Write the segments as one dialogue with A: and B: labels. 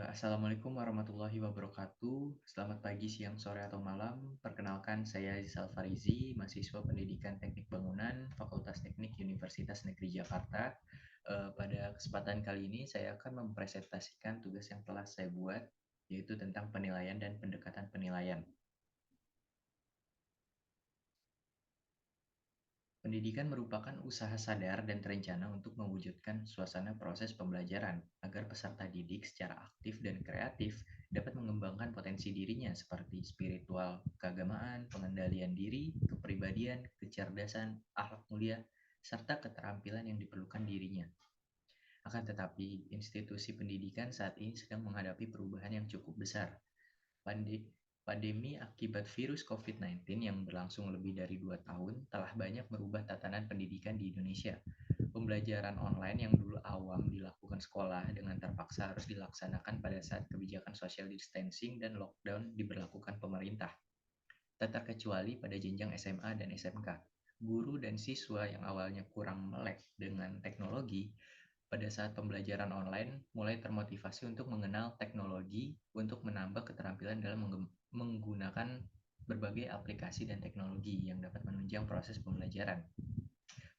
A: Assalamualaikum warahmatullahi wabarakatuh. Selamat pagi, siang, sore, atau malam. Perkenalkan, saya Rizal Farizi, mahasiswa Pendidikan Teknik Bangunan, Fakultas Teknik Universitas Negeri Jakarta. Pada kesempatan kali ini, saya akan mempresentasikan tugas yang telah saya buat, yaitu tentang penilaian dan pendekatan penilaian. Pendidikan merupakan usaha sadar dan terencana untuk mewujudkan suasana proses pembelajaran agar peserta didik secara aktif dan kreatif dapat mengembangkan potensi dirinya seperti spiritual, keagamaan, pengendalian diri, kepribadian, kecerdasan, akhlak mulia, serta keterampilan yang diperlukan dirinya. Akan tetapi, institusi pendidikan saat ini sedang menghadapi perubahan yang cukup besar. Pandemi akibat virus COVID-19 yang berlangsung lebih dari 2 tahun telah banyak merubah tatanan pendidikan di Indonesia. Pembelajaran online yang dulu awam dilakukan sekolah dengan terpaksa harus dilaksanakan pada saat kebijakan social distancing dan lockdown diberlakukan pemerintah. Tak terkecuali pada jenjang SMA dan SMK. Guru dan siswa yang awalnya kurang melek dengan teknologi pada saat pembelajaran online mulai termotivasi untuk mengenal teknologi untuk menambah keterampilan dalam menggunakan berbagai aplikasi dan teknologi yang dapat menunjang proses pembelajaran.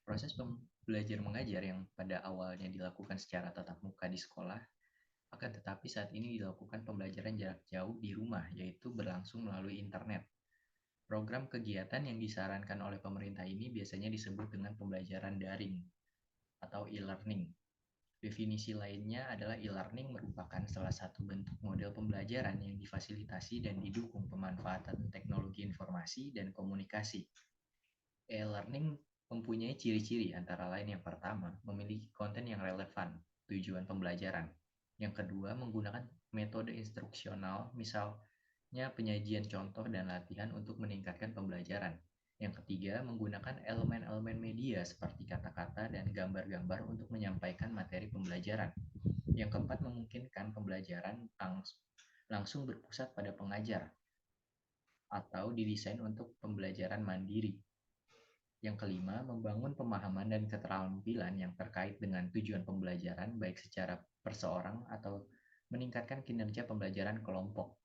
A: Proses belajar mengajar yang pada awalnya dilakukan secara tatap muka di sekolah, akan tetapi saat ini dilakukan pembelajaran jarak jauh di rumah, yaitu berlangsung melalui internet. Program kegiatan yang disarankan oleh pemerintah ini biasanya disebut dengan pembelajaran daring atau e-learning. Definisi lainnya adalah e-learning merupakan salah satu bentuk model pembelajaran yang difasilitasi dan didukung pemanfaatan teknologi informasi dan komunikasi. E-learning mempunyai ciri-ciri antara lain yang pertama, memiliki konten yang relevan, tujuan pembelajaran. Yang kedua, menggunakan metode instruksional, misalnya penyajian contoh dan latihan untuk meningkatkan pembelajaran. Yang ketiga, menggunakan elemen-elemen media seperti kata-kata dan gambar-gambar untuk menyampaikan materi pembelajaran. Yang keempat, memungkinkan pembelajaran langsung berpusat pada pengajar atau didesain untuk pembelajaran mandiri. Yang kelima, membangun pemahaman dan keterampilan yang terkait dengan tujuan pembelajaran baik secara perseorang atau meningkatkan kinerja pembelajaran kelompok.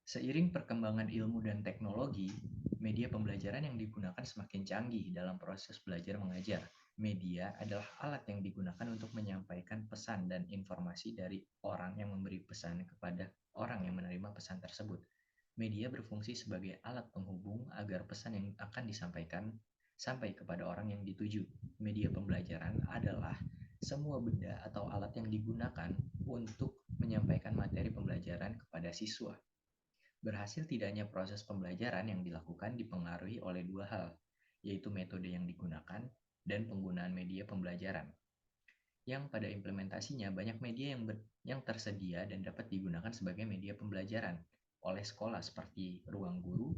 A: Seiring perkembangan ilmu dan teknologi, media pembelajaran yang digunakan semakin canggih dalam proses belajar mengajar. Media adalah alat yang digunakan untuk menyampaikan pesan dan informasi dari orang yang memberi pesan kepada orang yang menerima pesan tersebut. Media berfungsi sebagai alat penghubung agar pesan yang akan disampaikan sampai kepada orang yang dituju. Media pembelajaran adalah semua benda atau alat yang digunakan untuk menyampaikan materi pembelajaran kepada siswa. Berhasil tidaknya proses pembelajaran yang dilakukan dipengaruhi oleh dua hal, yaitu metode yang digunakan dan penggunaan media pembelajaran. Yang pada implementasinya banyak media yang tersedia dan dapat digunakan sebagai media pembelajaran oleh sekolah seperti Ruang Guru,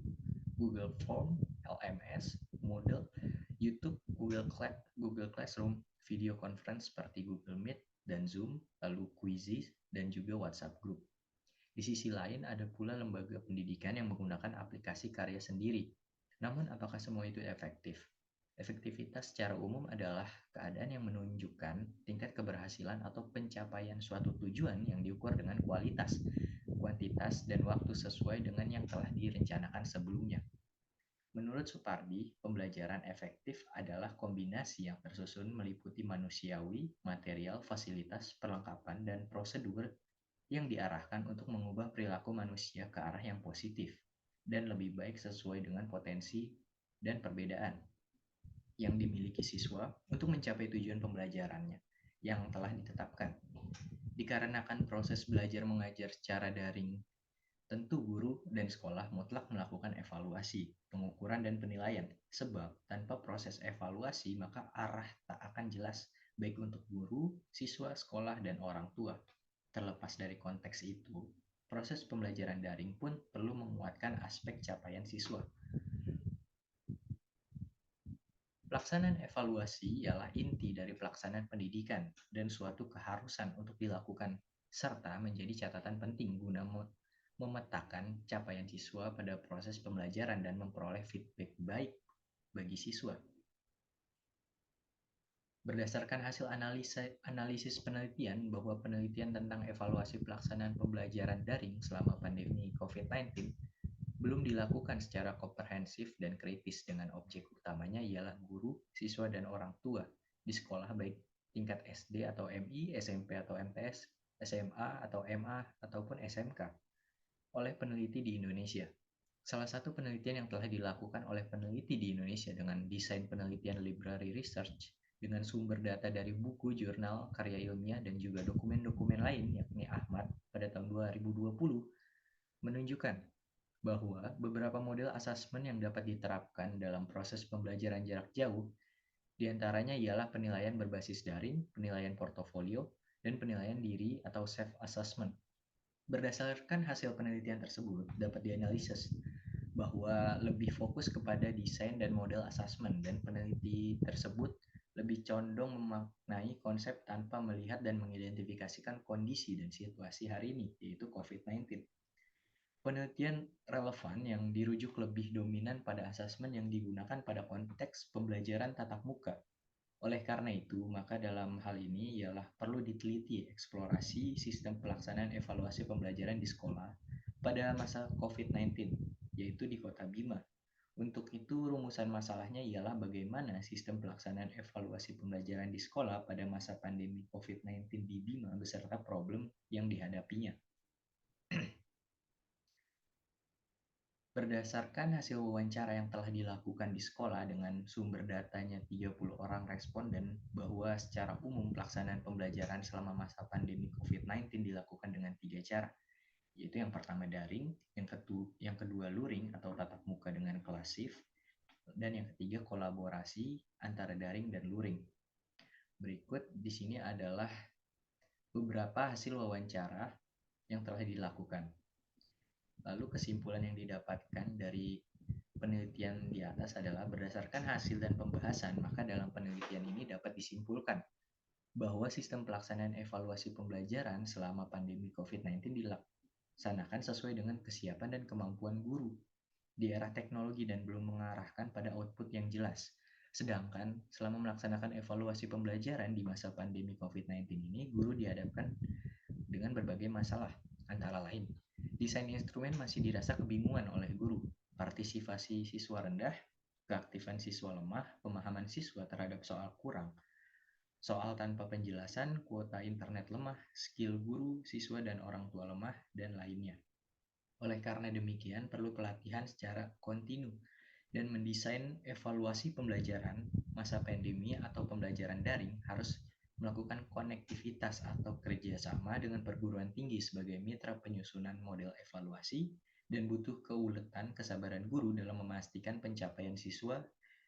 A: Google Form, LMS, Moodle, YouTube, Google Classroom, video conference seperti Google Meet dan Zoom, lalu Quizzes, dan juga WhatsApp Group. Di sisi lain, ada pula lembaga pendidikan yang menggunakan aplikasi karya sendiri. Namun, apakah semua itu efektif? Efektivitas secara umum adalah keadaan yang menunjukkan tingkat keberhasilan atau pencapaian suatu tujuan yang diukur dengan kualitas, kuantitas, dan waktu sesuai dengan yang telah direncanakan sebelumnya. Menurut Supardi, pembelajaran efektif adalah kombinasi yang tersusun meliputi manusiawi, material, fasilitas, perlengkapan, dan prosedur yang diarahkan untuk mengubah perilaku manusia ke arah yang positif dan lebih baik sesuai dengan potensi dan perbedaan yang dimiliki siswa untuk mencapai tujuan pembelajarannya yang telah ditetapkan. Dikarenakan proses belajar mengajar secara daring, tentu guru dan sekolah mutlak melakukan evaluasi, pengukuran, dan penilaian. Sebab tanpa proses evaluasi maka arah tak akan jelas baik untuk guru, siswa, sekolah, dan orang tua. Terlepas dari konteks itu, proses pembelajaran daring pun perlu menguatkan aspek capaian siswa. Pelaksanaan evaluasi ialah inti dari pelaksanaan pendidikan dan suatu keharusan untuk dilakukan, serta menjadi catatan penting guna memetakan capaian siswa pada proses pembelajaran dan memperoleh feedback baik bagi siswa. Berdasarkan hasil analisis penelitian bahwa penelitian tentang evaluasi pelaksanaan pembelajaran daring selama pandemi COVID-19 belum dilakukan secara komprehensif dan kritis dengan objek utamanya ialah guru, siswa, dan orang tua di sekolah baik tingkat SD atau MI, SMP atau MTS, SMA atau MA, ataupun SMK oleh peneliti di Indonesia. Salah satu penelitian yang telah dilakukan oleh peneliti di Indonesia dengan desain penelitian library research dengan sumber data dari buku, jurnal, karya ilmiah, dan juga dokumen-dokumen lain, yakni Ahmad pada tahun 2020, menunjukkan bahwa beberapa model asesmen yang dapat diterapkan dalam proses pembelajaran jarak jauh diantaranya ialah penilaian berbasis daring, penilaian portofolio, dan penilaian diri atau self-assessment. Berdasarkan hasil penelitian tersebut, dapat dianalisis bahwa lebih fokus kepada desain dan model asesmen, dan peneliti tersebut lebih condong memaknai konsep tanpa melihat dan mengidentifikasikan kondisi dan situasi hari ini, yaitu COVID-19. Penelitian relevan yang dirujuk lebih dominan pada asesmen yang digunakan pada konteks pembelajaran tatap muka. Oleh karena itu, maka dalam hal ini ialah perlu diteliti eksplorasi sistem pelaksanaan evaluasi pembelajaran di sekolah pada masa COVID-19, yaitu di Kota Bima. Untuk itu, rumusan masalahnya ialah bagaimana sistem pelaksanaan evaluasi pembelajaran di sekolah pada masa pandemi COVID-19 di Bima beserta problem yang dihadapinya. Berdasarkan hasil wawancara yang telah dilakukan di sekolah dengan sumber datanya 30 orang responden bahwa secara umum pelaksanaan pembelajaran selama masa pandemi COVID-19 dilakukan dengan 3 cara, yaitu yang pertama daring, yang kedua luring atau tatap muka dengan kelas shift, dan yang ketiga kolaborasi antara daring dan luring. Berikut di sini adalah beberapa hasil wawancara yang telah dilakukan. Lalu kesimpulan yang didapatkan dari penelitian di atas adalah berdasarkan hasil dan pembahasan, maka dalam penelitian ini dapat disimpulkan bahwa sistem pelaksanaan evaluasi pembelajaran selama pandemi COVID-19 dilaksanakan sesuai dengan kesiapan dan kemampuan guru di era teknologi dan belum mengarahkan pada output yang jelas. Sedangkan selama melaksanakan evaluasi pembelajaran di masa pandemi COVID-19 ini, guru dihadapkan dengan berbagai masalah, antara lain desain instrumen masih dirasa kebingungan oleh guru, partisipasi siswa rendah, keaktifan siswa lemah, pemahaman siswa terhadap soal kurang, soal tanpa penjelasan, kuota internet lemah, skill guru, siswa dan orang tua lemah, dan lainnya. Oleh karena demikian, perlu pelatihan secara kontinu dan mendesain evaluasi pembelajaran masa pandemi atau pembelajaran daring harus melakukan konektivitas atau kerjasama dengan perguruan tinggi sebagai mitra penyusunan model evaluasi dan butuh keuletan kesabaran guru dalam memastikan pencapaian siswa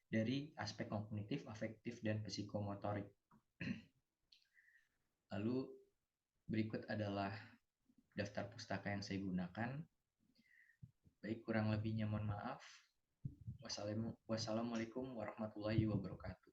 A: dari aspek kognitif, afektif, dan psikomotorik. Lalu berikut adalah daftar pustaka yang saya gunakan. Baik, kurang lebihnya mohon maaf. Wassalamualaikum warahmatullahi wabarakatuh.